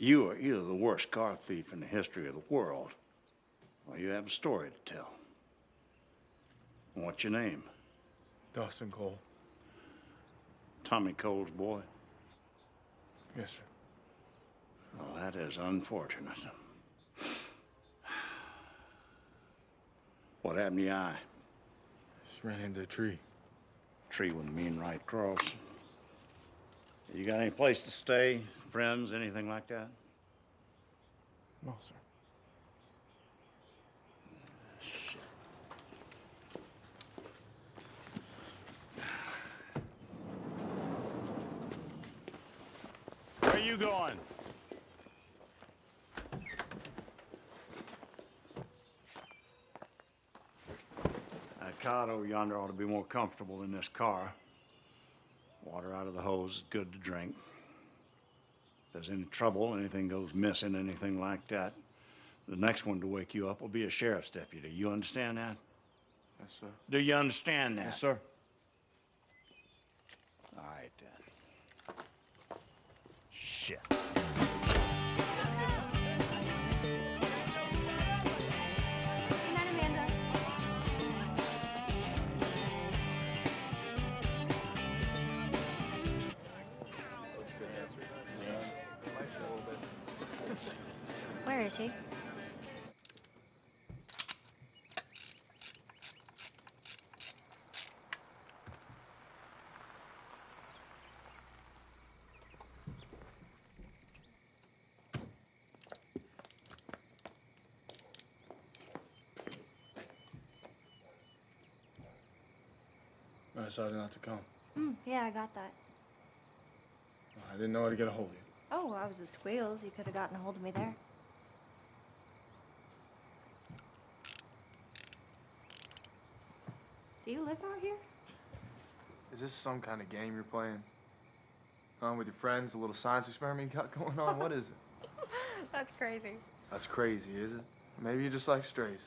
You are either the worst car thief in the history of the world, or you have a story to tell. What's your name? Dawson Cole. Tommy Cole's boy? Yes, sir. Well, that is unfortunate. What happened to your eye? Just ran into a tree. Tree with a mean right cross. You got any place to stay? Friends, anything like that? No, sir. Shit. Where are you going? That cot over yonder ought to be more comfortable than this car. Water out of the hose is good to drink. If there's any trouble, anything goes missing, anything like that, the next one to wake you up will be a sheriff's deputy. You understand that? Yes, sir. Do you understand that? Yes, sir. All right, then. Shit. Good night, Amanda. Where is he? I decided not to come. Yeah, I got that. I didn't know how to get a hold of you. Oh, I was at Squeals. You could have gotten a hold of me there. Do you live out here? Is this some kind of game you're playing? With your friends, a little science experiment you got going on? What is it? That's crazy. That's crazy, is it? Maybe you just like strays.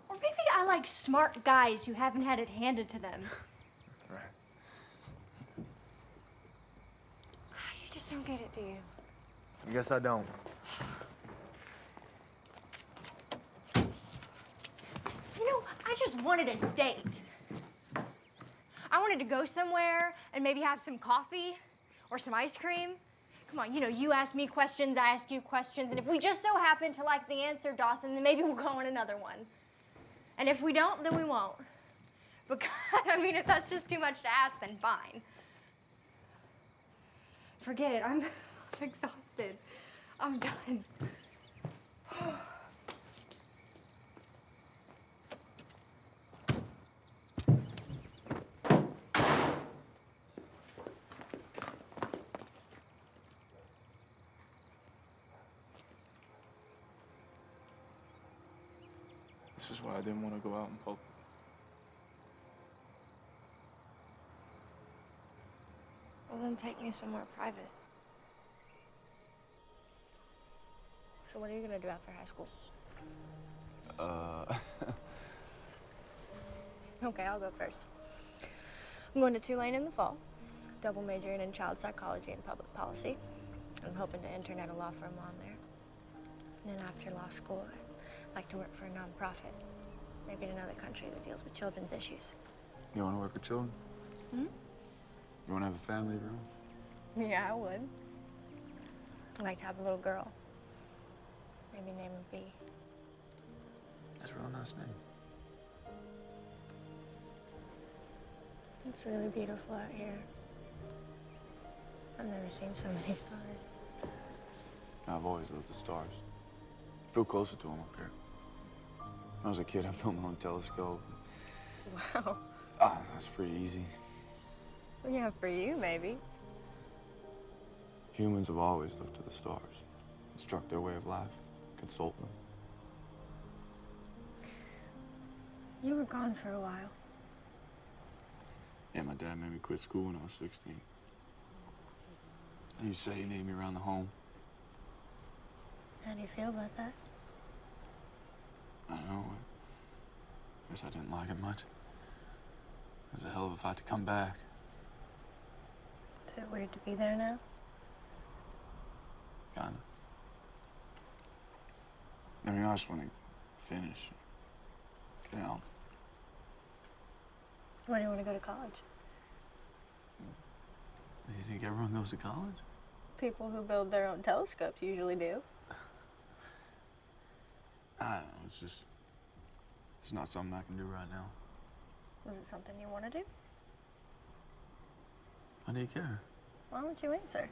Or maybe I like smart guys who haven't had it handed to them. Right. God, you just don't get it, do you? I guess I don't. You know, I just wanted a date. I wanted to go somewhere and maybe have some coffee or some ice cream. Come on, you know, you ask me questions, I ask you questions, and if we just so happen to like the answer, Dawson, then maybe we'll go on another one. And if we don't, then we won't. But God, I mean, if that's just too much to ask, then fine. Forget it, I'm exhausted. I'm done. This is why I didn't want to go out in public. Well, then take me somewhere private. So what are you gonna do after high school? Okay, I'll go first. I'm going to Tulane in the fall, double majoring in child psychology and public policy. I'm hoping to intern at a law firm while I'm there. And then after law school, I'd like to work for a nonprofit, maybe in another country that deals with children's issues. You want to work with children? Hmm? You want to have a family of your own? Yeah, I would. I'd like to have a little girl. Maybe name her B. That's a real nice name. It's really beautiful out here. I've never seen so many stars. I've always loved the stars. I feel closer to them up here. When I was a kid, I built my own telescope. Wow. That's pretty easy. Yeah, for you, maybe. Humans have always looked to the stars, instruct their way of life, consult them. You were gone for a while. Yeah, my dad made me quit school when I was 16. And he said he needed me around the home. How do you feel about that? I don't know. I guess I didn't like it much. It was a hell of a fight to come back. Is it weird to be there now? Kinda. I mean, I just want to finish. Get out. Where do you want to go to college? Do you think everyone goes to college? People who build their own telescopes usually do. I don't know, it's not something I can do right now. Is it something you want to do? Why do you care? Why don't you answer?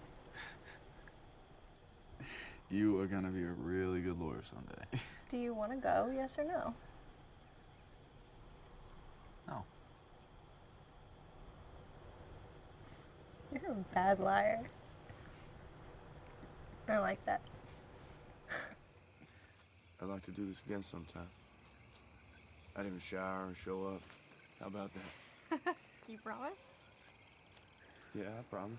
You are gonna be a really good lawyer someday. Do you want to go, yes or no? No. You're a bad liar. I like that. I'd like to do this again sometime. I'd even shower and show up. How about that? You promise? Yeah, I promise.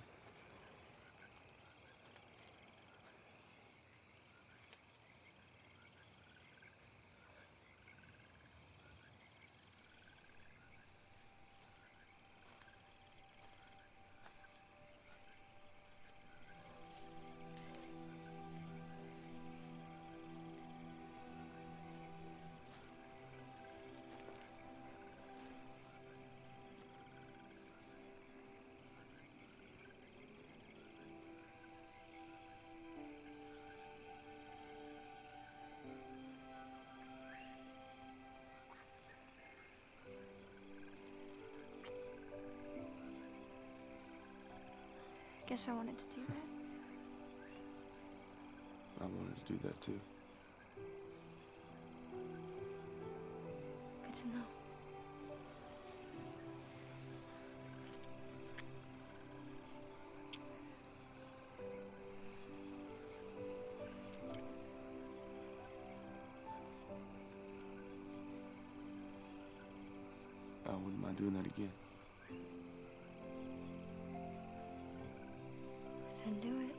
Guess I wanted to do that. I wanted to do that too. Good to know. I wouldn't mind doing that again. Then do it.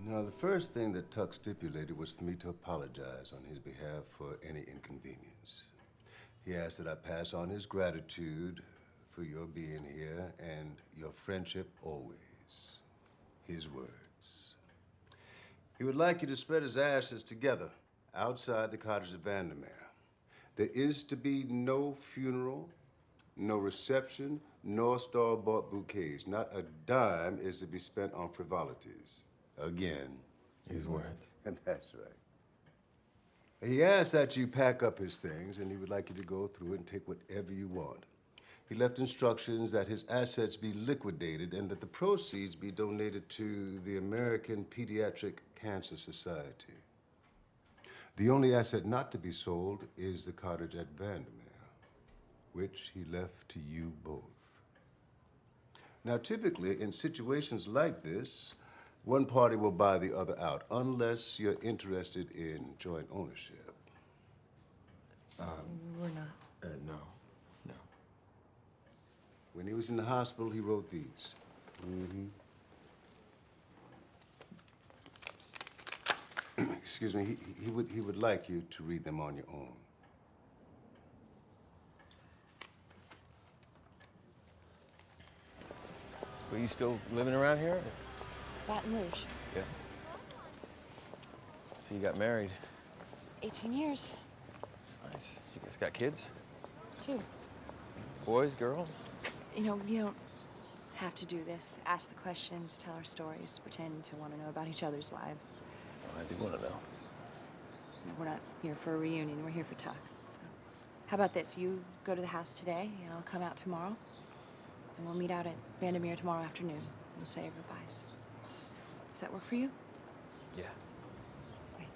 Now, the first thing that Tuck stipulated was for me to apologize on his behalf for any inconvenience. He asked that I pass on his gratitude for your being here and your friendship always. His words. He would like you to spread his ashes together outside the cottage at Vandermeer. There is to be no funeral, no reception, nor store-bought bouquets. Not a dime is to be spent on frivolities. Again. His words. And that's right. He asked that you pack up his things, and he would like you to go through it and take whatever you want. He left instructions that his assets be liquidated and that the proceeds be donated to the American Pediatric Cancer Society. The only asset not to be sold is the cottage at Vandermeer, which he left to you both. Now, typically, in situations like this, one party will buy the other out, unless you're interested in joint ownership. We're not. No. No. When he was in the hospital, he wrote these. Excuse me, he would like you to read them on your own. Were you still living around here? Baton Rouge. Yeah. So you got married. 18 years. Nice. You guys got kids? 2. Boys, girls? You know, we don't have to do this. Ask the questions, tell our stories, pretend to want to know about each other's lives. Well, I do want to know. We're not here for a reunion. We're here for Tuck. So, how about this? You go to the house today, and I'll come out tomorrow. And we'll meet out at Vandermeer tomorrow afternoon. We'll say our goodbyes. Does that work for you? Yeah. Great.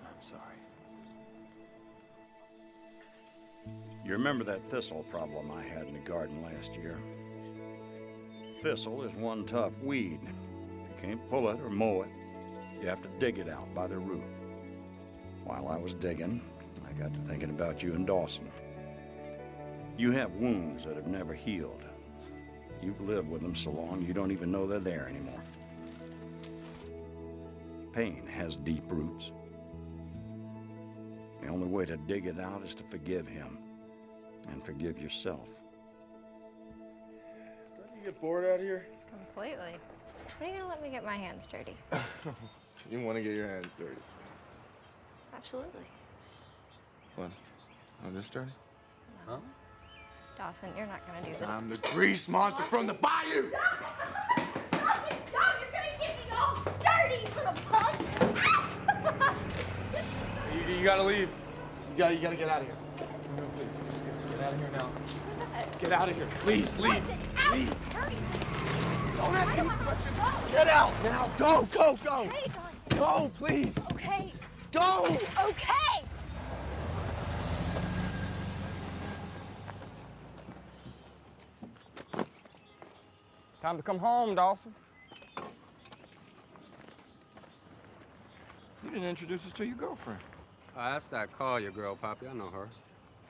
I'm sorry. You remember that thistle problem I had in the garden last year? Thistle is one tough weed. You can't pull it or mow it. You have to dig it out by the root. While I was digging, I got to thinking about you and Dawson. You have wounds that have never healed. You've lived with them so long you don't even know they're there anymore. pain has deep roots. The only way to dig it out is to forgive him and forgive yourself. Don't you get bored out here? Completely. When are you gonna let me get my hands dirty? You want to get your hands dirty? Absolutely. What? Oh, this dirty? No. Huh? Dawson, you're not gonna do this. I'm the grease monster from the bayou! Dawson, you're gonna get me all dirty, you little punk! You gotta leave. You gotta get out of here. No, please, just get out of here now. Get out of here. Please, leave. Leave. Don't ask any questions. Get out now. Go, go, go. Okay, Dawson. Go, please. Okay. Go. Okay. Time to come home, Dawson. You didn't introduce us to your girlfriend. That's that Collier girl, Poppy. I know her.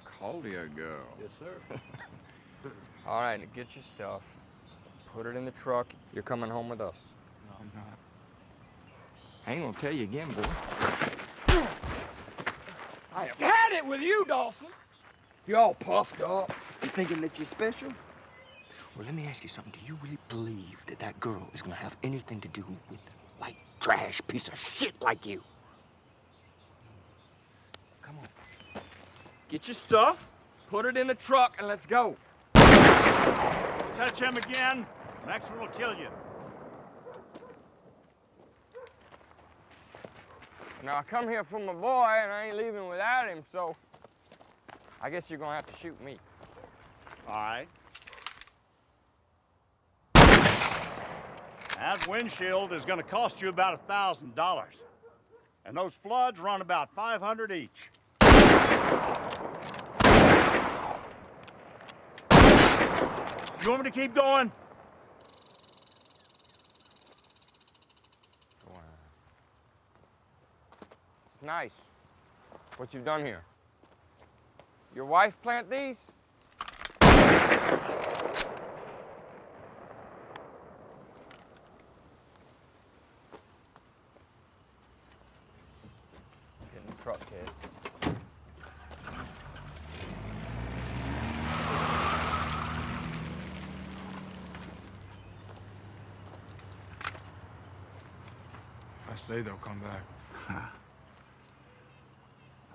Collier girl. Yes, sir. All right, now get your stuff. Put it in the truck. You're coming home with us. No, I'm not. I ain't gonna tell you again, boy. I have had it with you, Dawson. You're all puffed up. You thinking that you're special? Well, let me ask you something. Do you really believe that that girl is gonna have anything to do with a white trash piece of shit like you? Come on. Get your stuff, put it in the truck, and let's go. Touch him again, next one will kill you. Now, I come here for my boy, and I ain't leaving without him, so I guess you're gonna have to shoot me. All right. That windshield is going to cost you about $1,000. And those floods run about $500 each. You want me to keep going? Go on. It's nice what you've done here. Your wife plant these? Get in the truck, kid. If I stay, they'll come back.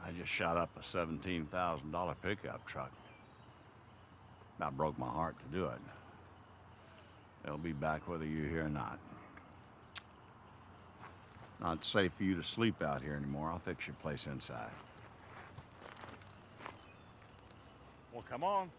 I just shot up a $17,000 pickup truck. About broke my heart to do it. They'll be back whether you're here or not. Not safe for you to sleep out here anymore. I'll fix your place inside. Well, come on.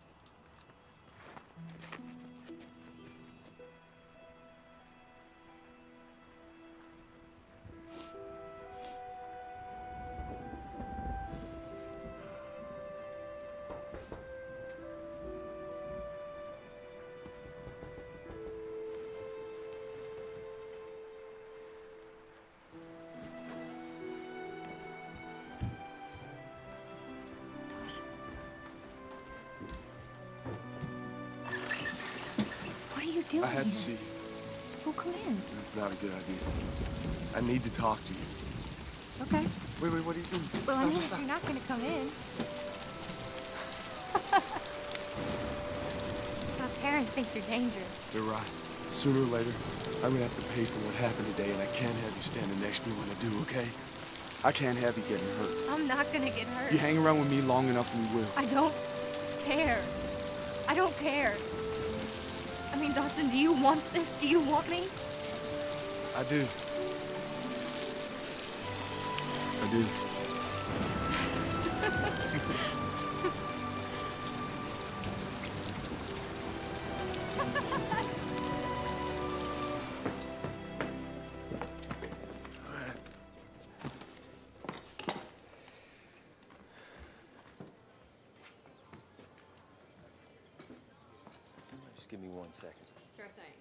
What are you doing? I had to see you. Well, come in. It's not a good idea. I need to talk to you. Okay. Wait, what are you doing? Well, I mean, Stop. if you're not gonna come in. My parents think you're dangerous. They're right. Sooner or later, I'm gonna have to pay for what happened today, and I can't have you standing next to me when I do, okay? I can't have you getting hurt. I'm not gonna get hurt. You hang around with me long enough and you will. I don't care. I don't care. I mean, Dawson, do you want this? Do you want me? I do. I do. Just give me 1 second. Sure thing.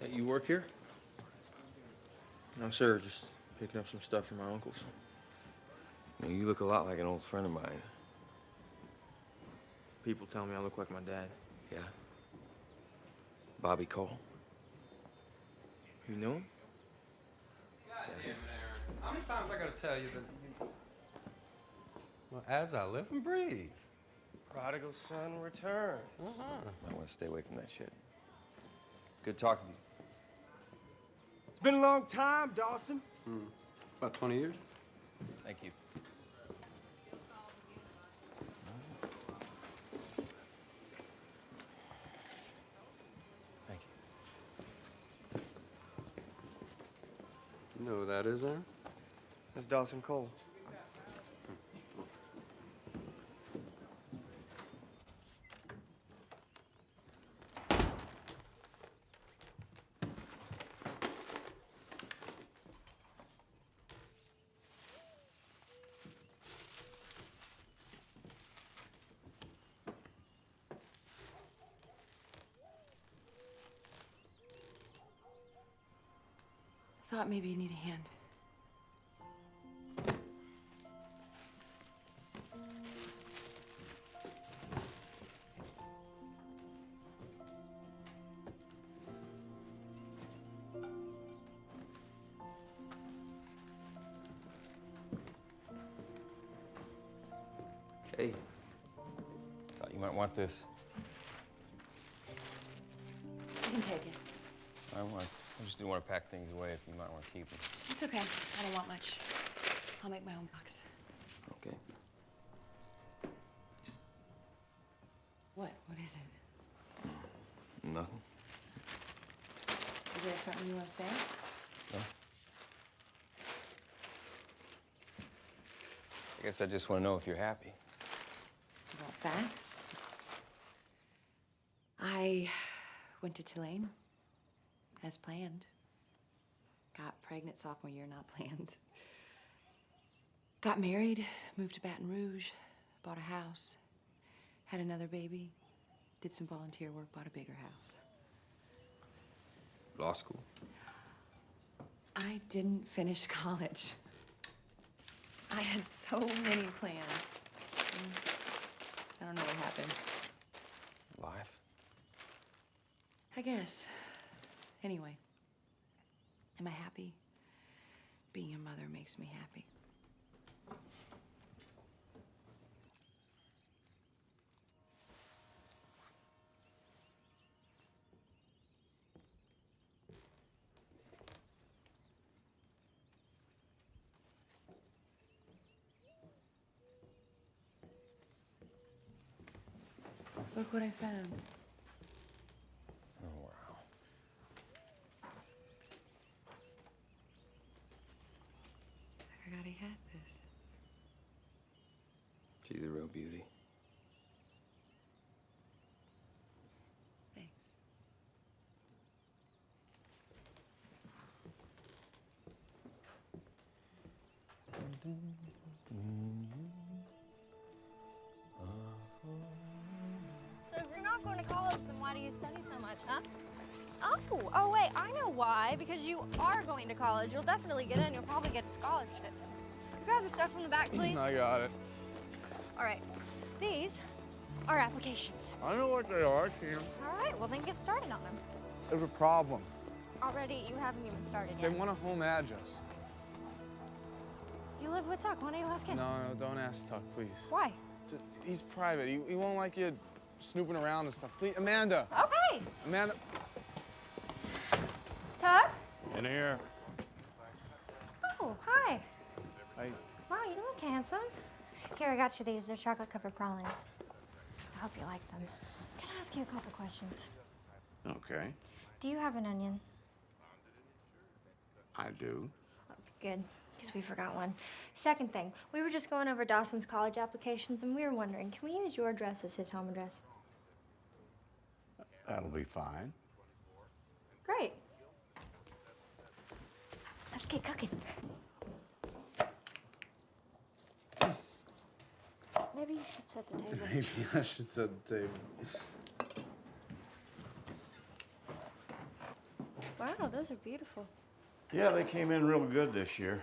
Hey, you work here? No, sir. Just picking up some stuff from my uncle's. You know, you look a lot like an old friend of mine. People tell me I look like my dad. Yeah? Bobby Cole. You knew him? How many times I gotta tell you that you... Well, as I live and breathe. Prodigal son returns. I want to stay away from that shit. Good talking to you. It's been a long time, Dawson. About 20 years? Thank you. Thank you. You know who that is, Aaron? That's Dawson Cole. Thought maybe you need a hand. Hey. Thought you might want this. You can take it. I just do want to pack things away if you might want to keep them. It's okay. I don't want much. I'll make my own box. Okay. What? What is it? Nothing. Is there something you want to say? No. I guess I just want to know if you're happy. You want facts? I went to Tulane, as planned. Got pregnant sophomore year, not planned. Got married, moved to Baton Rouge, bought a house, had another baby, did some volunteer work, bought a bigger house. Law school. I didn't finish college. I had so many plans. I don't know what happened. Life. I guess. Anyway, am I happy? Being a mother makes me happy. Look what I found. Oh, wow. I forgot he had this. She's a real beauty. Thanks. So if you're not going to college, then why do you study so much, huh? Oh, wait, I know why. Because you are going to college. You'll definitely get in. You'll probably get a scholarship. Grab the stuff from the back, please. I got it. All right. These are applications. I know what they are, Tim. All right, well, then get started on them. There's a problem. Already, you haven't even started They yet. want a home address. You live with Tuck. Why don't you ask him? No, don't ask Tuck, please. Why? He's private. He won't like you snooping around and stuff. Please, Amanda. Okay. Amanda. Tuck? In here. Oh, hi. Hey. Wow, you look handsome. Here, I got you these. They're chocolate-covered pralines. I hope you like them. Can I ask you a couple questions? Okay. Do you have an onion? I do. Good, because we forgot one. Second thing, we were just going over Dawson's college applications, and we were wondering, can we use your address as his home address? That'll be fine. Great. Let's get cooking. Maybe you should set the table. Maybe I should set the table. Wow, those are beautiful. Yeah, they came in real good this year.